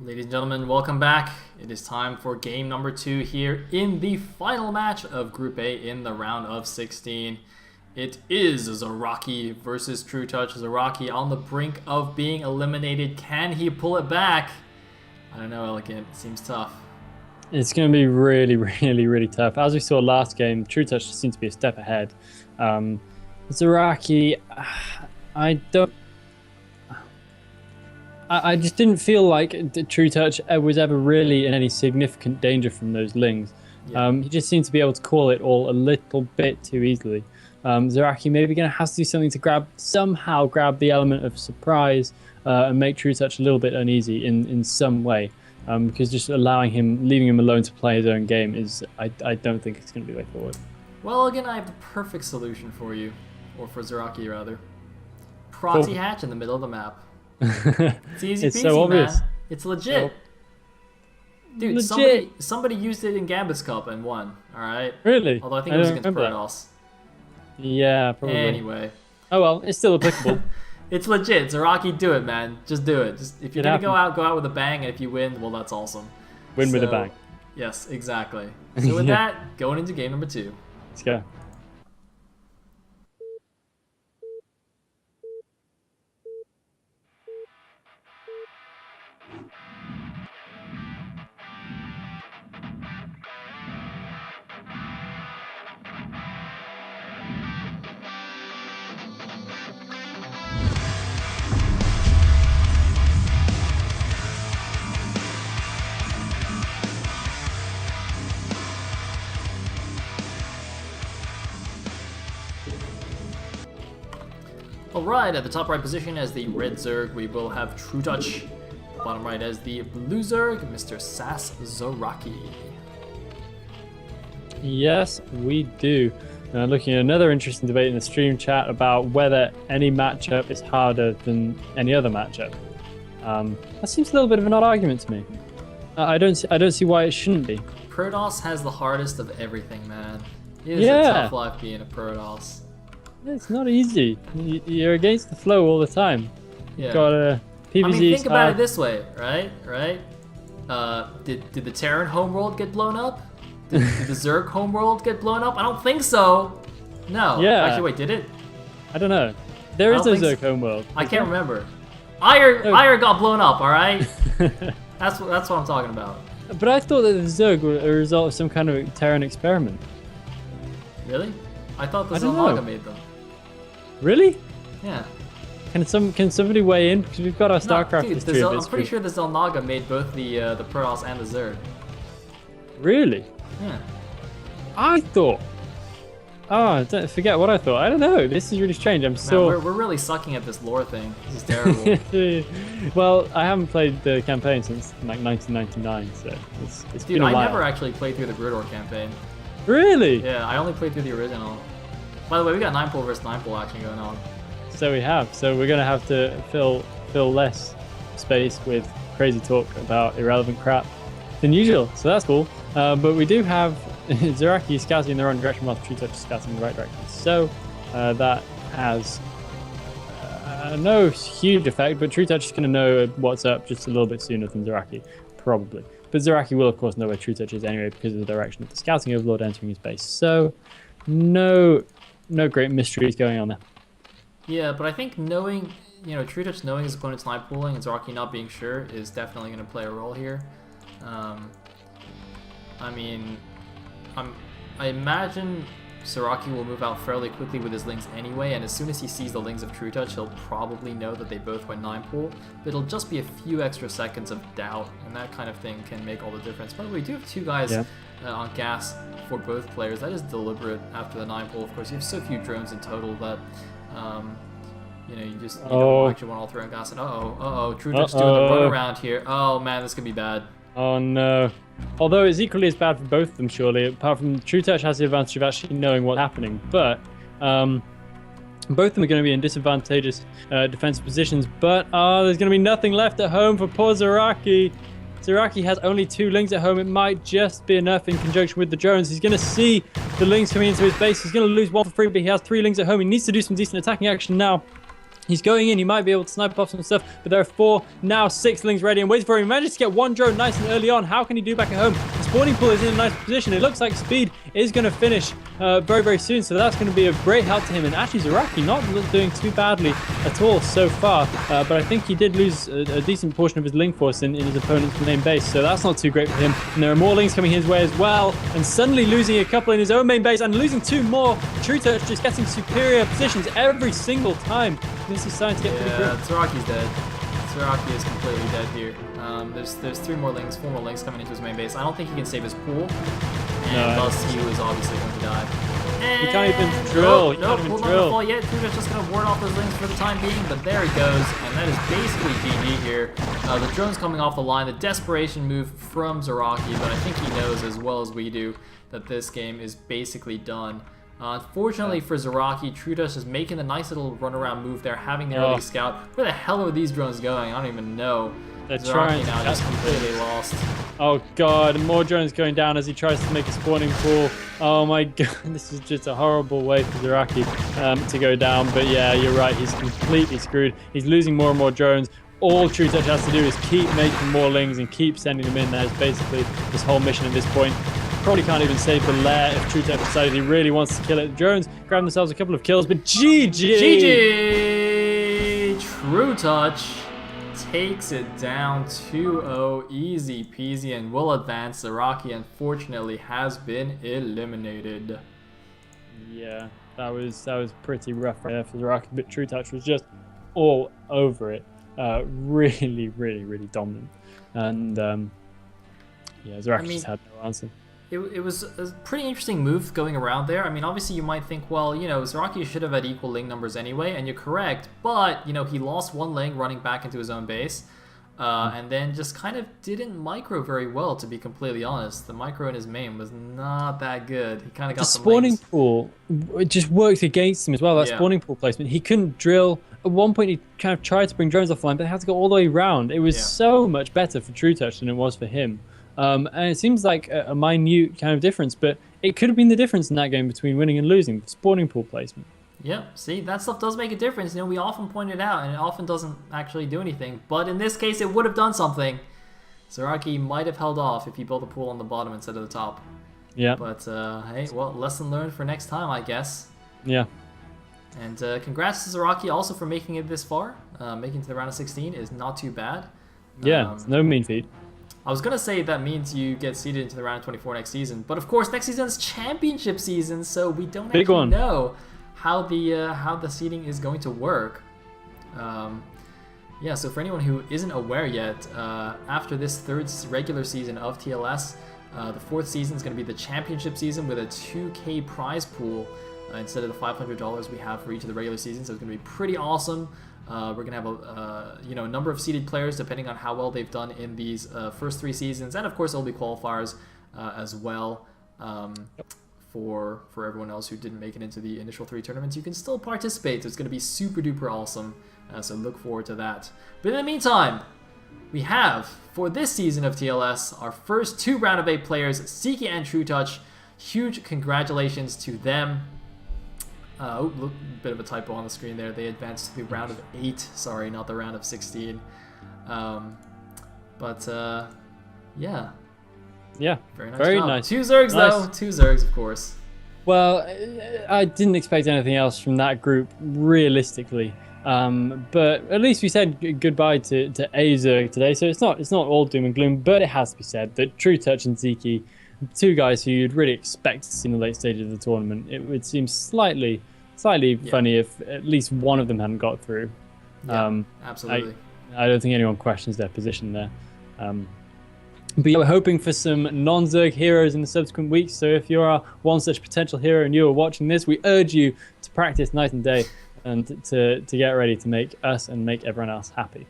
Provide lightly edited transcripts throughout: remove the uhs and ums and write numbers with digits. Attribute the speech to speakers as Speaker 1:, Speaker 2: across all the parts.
Speaker 1: Ladies and gentlemen, welcome back. It is time for game number 2 here in the final match of Group A in the round of 16. It is Ro16 versus TrueTouch. Ro16 on the brink of being eliminated. Can he pull it back? I don't know, Elegant. It seems tough.
Speaker 2: It's going to be really tough. As we saw last game, TrueTouch seems to be a step ahead. Ro16, I just didn't feel like TrueTouch was ever really in any significant danger from those lings. Yeah. He just seemed to be able to call it all a little bit too easily. Ro16 maybe going to have to do something to somehow grab the element of surprise and make TrueTouch a little bit uneasy in some way. Because just leaving him alone to play his own game I don't think it's going to be the way forward.
Speaker 1: Well, again, I have the perfect solution for you, or for Ro16 rather. Proxy hatch in the middle of the map. It's easy peasy, so obvious. Man. It's legit. Dude, legit. Somebody used it in Gambit's Cup and won, alright?
Speaker 2: Really?
Speaker 1: Although I think it was against Protos.
Speaker 2: Yeah, probably.
Speaker 1: Anyway.
Speaker 2: Oh well, it's still applicable.
Speaker 1: It's legit. Ro16, do it, man. Just do it. If you're going to go out with a bang, and if you win, well, that's awesome.
Speaker 2: Win with a bang.
Speaker 1: Yes, exactly. So with that, going into game number 2.
Speaker 2: Let's go.
Speaker 1: Alright, at the top right position as the red Zerg, we will have TrueTouch. Bottom right as the blue Zerg, Mr. Sass Ro16.
Speaker 2: Yes, we do. Looking at another interesting debate in the stream chat about whether any matchup is harder than any other matchup. That seems a little bit of an odd argument to me. I don't see why it shouldn't be.
Speaker 1: Protoss has the hardest of everything, man. It is a tough life being a Protoss.
Speaker 2: It's not easy. You're against the flow all the time.
Speaker 1: Yeah.
Speaker 2: You've got a PvZ.
Speaker 1: I mean, think about it this way, right? Did the Terran homeworld get blown up? Did the Zerg homeworld get blown up? I don't think so. No.
Speaker 2: Yeah.
Speaker 1: Actually, wait, did it?
Speaker 2: I don't know. There is no Zerg homeworld.
Speaker 1: I can't remember. Ire got blown up. All right. That's what I'm talking about.
Speaker 2: But I thought that the Zerg were a result of some kind of Terran experiment.
Speaker 1: Really? I thought the Zelnaga made them.
Speaker 2: Really?
Speaker 1: Yeah.
Speaker 2: Can somebody weigh in? Because we've got our StarCraft history.
Speaker 1: I'm pretty sure the Zelnaga made both the Protoss and the Zerg.
Speaker 2: Really?
Speaker 1: Yeah.
Speaker 2: I thought. Oh, forget what I thought. I don't know. This is really strange.
Speaker 1: We're really sucking at this lore thing. This is terrible.
Speaker 2: Well, I haven't played the campaign since like 1999, so it's been a while.
Speaker 1: Dude, I never actually played through the Gridor campaign.
Speaker 2: Really?
Speaker 1: Yeah, I only played through the original. By the way, we got 9-pool versus 9-pool action going on.
Speaker 2: So we have. So we're going to have to fill less space with crazy talk about irrelevant crap than usual. So that's cool. But we do have Ro16 scouting in the wrong direction while TrueTouch is scouting in the right direction. So that has no huge effect, but TrueTouch is going to know what's up just a little bit sooner than Ro16, probably. But Ro16 will, of course, know where TrueTouch is anyway because of the direction of the scouting overlord entering his base. So no great mysteries going on there.
Speaker 1: Yeah, but I think TrueTouch knowing his opponent's 9-pooling and Ro16 not being sure is definitely going to play a role here. I mean, I imagine Ro16 will move out fairly quickly with his lings anyway, and as soon as he sees the lings of TrueTouch, he'll probably know that they both went 9-pool, but it'll just be a few extra seconds of doubt, and that kind of thing can make all the difference. By the way, we do have 2 guys on gas for both players. That is deliberate after the 9-pool. Of course, you have so few drones in total that you just don't actually want all 3 on gas. And TrueTouch's doing the run around here. Oh man, this could be bad.
Speaker 2: Oh no. Although it's equally as bad for both of them, surely. Apart from TrueTouch has the advantage of actually knowing what's happening, but both of them are going to be in disadvantageous defensive positions. But there's going to be nothing left at home for poor Ro16. Ro16 has only 2 lings at home. It might just be enough in conjunction with the drones. He's going to see the lings coming into his base. He's going to lose 1 for free, but he has 3 lings at home. He needs to do some decent attacking action now. He's going in. He might be able to snipe off some stuff, but there are 4, now 6 lings ready and waiting for him. He manages to get 1 drone nice and early on. How can he do back at home? The spawning pool is in a nice position. It looks like speed is going to finish very, very soon, so that's going to be a great help to him. And actually, Zaraki not doing too badly at all so far, but I think he did lose a decent portion of his ling force in his opponent's main base, so that's not too great for him. And there are more lings coming his way as well, and suddenly losing a couple in his own main base and losing 2 more. True Touch just getting superior positions every single time. This is starting to get pretty grim.
Speaker 1: Zaraki's dead. Zaraki is completely dead here. There's 3 more lings, 4 more lings coming into his main base. I don't think he can save his pool, and thus he was obviously going to die. And
Speaker 2: he can't even drill.
Speaker 1: No, pool not to fall yet. Trudeau's just going to ward off those lings for the time being, but there he goes, and that is basically GG here. The drone's coming off the line. The desperation move from Zaraki, but I think he knows as well as we do that this game is basically done. Unfortunately for Zaraki, Trudeau is making the nice little runaround move there, having the early scout. Where the hell are these drones going? I don't even know.
Speaker 2: They're
Speaker 1: Zaraki
Speaker 2: trying
Speaker 1: now just completely lost.
Speaker 2: Oh god, more drones going down as he tries to make a spawning pool. Oh my god, this is just a horrible way for Zaraki to go down. But yeah, you're right, he's completely screwed. He's losing more and more drones. All True Touch has to do is keep making more lings and keep sending them in. That is basically his whole mission at this point. Probably can't even save the lair if True Touch decided he really wants to kill it. The drones grab themselves a couple of kills, but GG!
Speaker 1: GG! True Touch takes it down 2-0, easy peasy, and will advance. Zaraki, unfortunately, has been eliminated.
Speaker 2: Yeah, that was pretty rough right there for Zaraki, but True Touch was just all over it. Really, really, really dominant. And yeah, Zaraki just had no answer.
Speaker 1: It was a pretty interesting move going around there. I mean, obviously you might think, well, you know, Zaraki should have had equal ling numbers anyway, and you're correct, but, you know, he lost 1 ling running back into his own base, and then just kind of didn't micro very well, to be completely honest. The micro in his main was not that good. He kind of got
Speaker 2: the spawning pool, it just worked against him as well, that spawning pool placement. He couldn't drill. At one point, he kind of tried to bring drones offline, but they had to go all the way around. It was so much better for True Touch than it was for him. And it seems like a minute kind of difference, but it could have been the difference in that game between winning and losing. Spawning pool placement.
Speaker 1: Yeah, see, that stuff does make a difference. You know, we often point it out, and it often doesn't actually do anything. But in this case, it would have done something. Zaraki might have held off if he built a pool on the bottom instead of the top.
Speaker 2: Yeah.
Speaker 1: But, hey, well, lesson learned for next time, I guess.
Speaker 2: Yeah.
Speaker 1: And congrats to Zaraki also for making it this far. Making it to the round of 16 is not too bad.
Speaker 2: Yeah, it's no mean feat.
Speaker 1: I was going to say that means you get seeded into the round of 24 next season, but of course next season is championship season, so we don't actually know how the seeding is going to work. Yeah, so for anyone who isn't aware yet, after this 3rd regular season of TLS, the 4th season is going to be the championship season with a 2K prize pool instead of the $500 we have for each of the regular seasons, so it's going to be pretty awesome. We're going to have a number of seeded players depending on how well they've done in these first 3 seasons, and of course there'll be qualifiers as well for everyone else who didn't make it into the initial 3 tournaments. You can still participate, so it's going to be super duper awesome, so look forward to that. But in the meantime, we have, for this season of TLS, our first 2 round of 8 players, Ziki and True Touch. Huge congratulations to them. Oh, look, bit of a typo on the screen there. They advanced to the round of 8. Sorry, not the round of 16. Yeah.
Speaker 2: Yeah.
Speaker 1: Very nice.
Speaker 2: Very nice.
Speaker 1: 2 Zergs, though. 2 Zergs, of course.
Speaker 2: Well, I didn't expect anything else from that group, realistically. But at least we said goodbye to a Zerg today, so it's not all doom and gloom. But it has to be said that True Touch and Ziki, 2 guys who you'd really expect to see in the late stages of the tournament, it would seem slightly funny if at least one of them hadn't got through.
Speaker 1: Yeah, absolutely.
Speaker 2: I don't think anyone questions their position there. But yeah, we're hoping for some non-Zerg heroes in the subsequent weeks, so if you're one such potential hero and you are watching this, we urge you to practice night and day and to get ready to make us and make everyone else happy.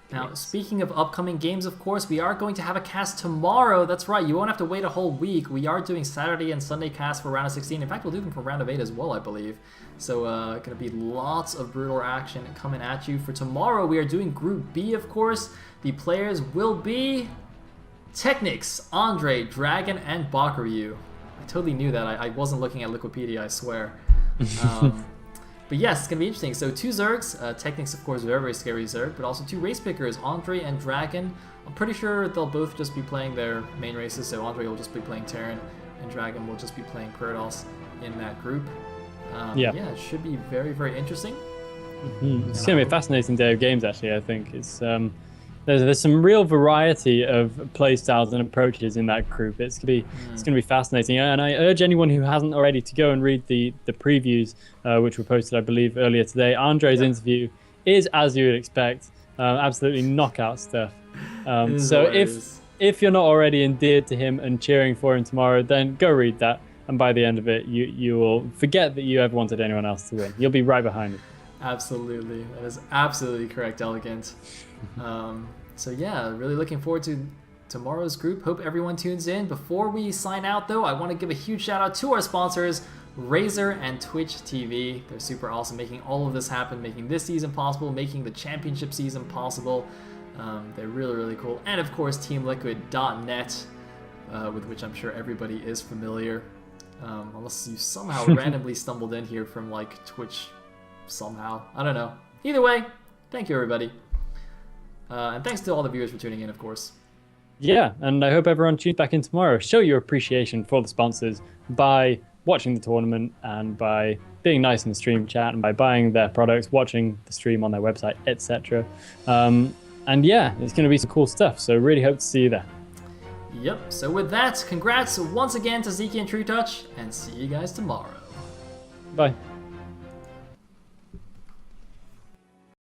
Speaker 1: Now, speaking of upcoming games, of course, we are going to have a cast tomorrow. That's right, you won't have to wait a whole week. We are doing Saturday and Sunday casts for round of 16. In fact, we'll do them for round of 8 as well, I believe. So, going to be lots of brutal action coming at you. For tomorrow, we are doing Group B, of course. The players will be Technics, Andre, Dragon, and Bakuryu. I totally knew that. I wasn't looking at Liquipedia, I swear. But yes, it's going to be interesting. So 2 Zergs, Technics, of course, very, very scary Zerg, but also 2 race pickers, Andre and Dragon. I'm pretty sure they'll both just be playing their main races, so Andre will just be playing Terran, and Dragon will just be playing Kratos in that group. Yeah, it should be very, very interesting.
Speaker 2: It's going to be a fascinating day of games, actually, I think. It's there's some real variety of play styles and approaches in that group. It's going to be fascinating, and I urge anyone who hasn't already to go and read the previews, which were posted, I believe, earlier today. Andre's interview is, as you would expect, absolutely knockout stuff. So if you're not already endeared to him and cheering for him tomorrow, then go read that, and by the end of it, you will forget that you ever wanted anyone else to win. You'll be right behind him.
Speaker 1: Absolutely, that is absolutely correct, Elegant. So yeah, really looking forward to tomorrow's group. Hope everyone tunes in. Before we sign out, though, I want to give a huge shout out to our sponsors, Razer and Twitch TV. They're super awesome, making all of this happen, making this season possible, making the championship season possible. They're really, really cool. And of course, TeamLiquid.net, with which I'm sure everybody is familiar, unless you somehow randomly stumbled in here from like Twitch somehow. I don't know. Either way, thank you, everybody. And thanks to all the viewers for tuning in, of course.
Speaker 2: Yeah, and I hope everyone tunes back in tomorrow. Show your appreciation for the sponsors by watching the tournament and by being nice in the stream chat and by buying their products, watching the stream on their website, etc. And yeah, it's going to be some cool stuff, so really hope to see you there.
Speaker 1: Yep, so with that, congrats once again to Zeke and True Touch, and see you guys tomorrow.
Speaker 2: Bye.